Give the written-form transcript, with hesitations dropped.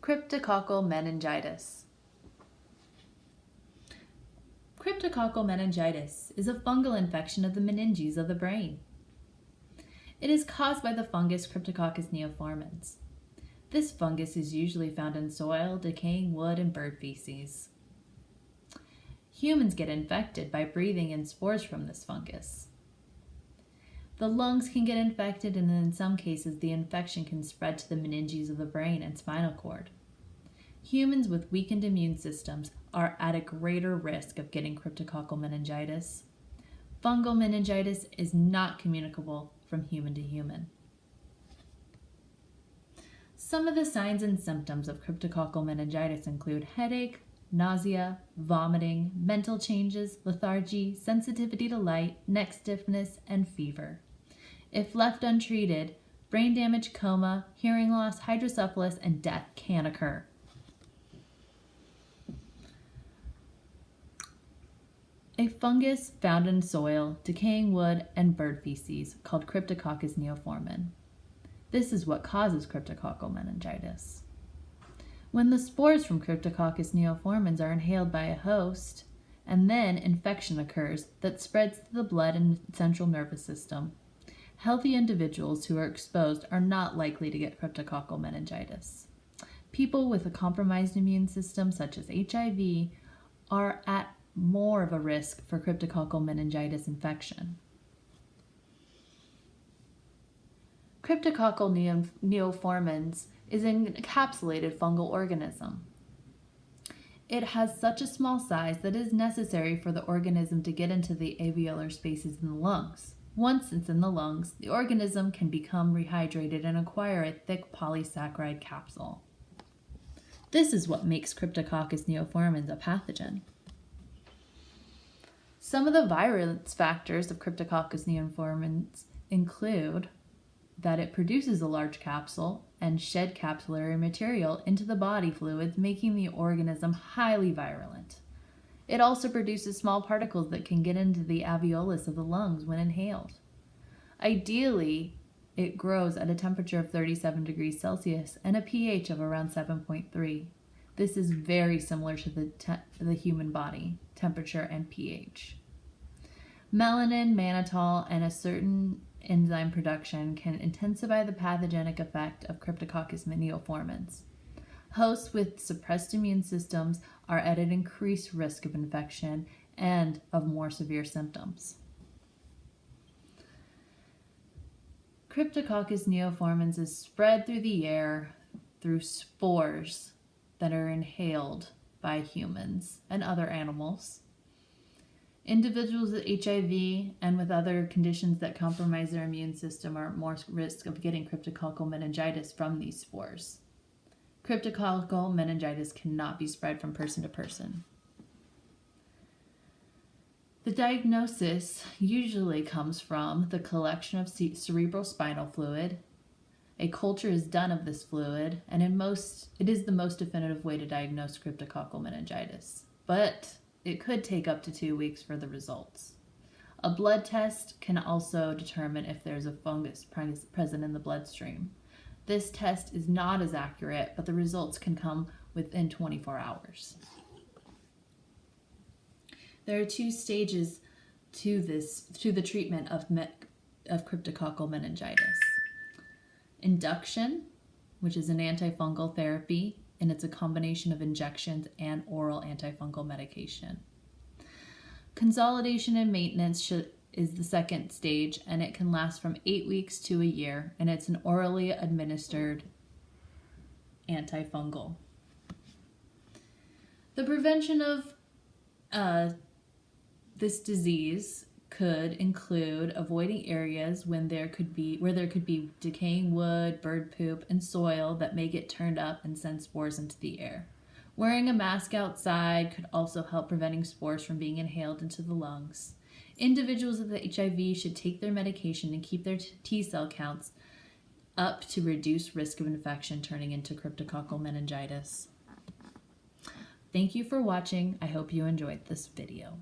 Cryptococcal meningitis. Cryptococcal meningitis is a fungal infection of the meninges of the brain. It is caused by the fungus Cryptococcus neoformans. This fungus is usually found in soil, decaying wood, and bird feces. Humans get infected by breathing in spores from this fungus. The lungs can get infected, and in some cases the infection can spread to the meninges of the brain and spinal cord. Humans with weakened immune systems are at a greater risk of getting cryptococcal meningitis. Fungal meningitis is not communicable from human to human. Some of the signs and symptoms of cryptococcal meningitis include headache, nausea, vomiting, mental changes, lethargy, sensitivity to light, neck stiffness, and fever. If left untreated, brain damage, coma, hearing loss, hydrocephalus, and death can occur. A fungus found in soil, decaying wood, and bird feces called Cryptococcus neoformans. This is what causes cryptococcal meningitis. When the spores from Cryptococcus neoformans are inhaled by a host, and then infection occurs that spreads to the blood and central nervous system, healthy individuals who are exposed are not likely to get cryptococcal meningitis. People with a compromised immune system, such as HIV, are at more of a risk for cryptococcal meningitis infection. Cryptococcal neoformans is an encapsulated fungal organism. It has such a small size that it is necessary for the organism to get into the alveolar spaces in the lungs. Once it's in the lungs, the organism can become rehydrated and acquire a thick polysaccharide capsule. This is what makes Cryptococcus neoformans a pathogen. Some of the virulence factors of Cryptococcus neoformans include that it produces a large capsule and shed capillary material into the body fluids, making the organism highly virulent. It also produces small particles that can get into the alveolus of the lungs when inhaled. Ideally, it grows at a temperature of 37 degrees Celsius and a pH of around 7.3. This is very similar to the human body, temperature and pH. Melanin, mannitol, and a certain enzyme production can intensify the pathogenic effect of Cryptococcus neoformans. Hosts with suppressed immune systems are at an increased risk of infection and of more severe symptoms. Cryptococcus neoformans is spread through the air through spores that are inhaled by humans and other animals. Individuals with HIV and with other conditions that compromise their immune system are at more risk of getting cryptococcal meningitis from these spores. Cryptococcal meningitis cannot be spread from person to person. The diagnosis usually comes from the collection of cerebrospinal fluid. A culture is done of this fluid, and it is the most definitive way to diagnose cryptococcal meningitis. But it could take up to 2 weeks for the results. A blood test can also determine if there's a fungus present in the bloodstream. This test is not as accurate, but the results can come within 24 hours. There are 2 stages to the treatment of cryptococcal meningitis. Induction, which is an antifungal therapy, and it's a combination of injections and oral antifungal medication. Consolidation and maintenance is the second stage, and it can last from 8 weeks to a year, and it's an orally administered antifungal. The prevention of this disease could include avoiding areas where there could be decaying wood, bird poop, and soil that may get turned up and send spores into the air. Wearing a mask outside could also help preventing spores from being inhaled into the lungs. Individuals with HIV should take their medication and keep their T cell counts up to reduce risk of infection turning into cryptococcal meningitis. Thank you for watching. I hope you enjoyed this video.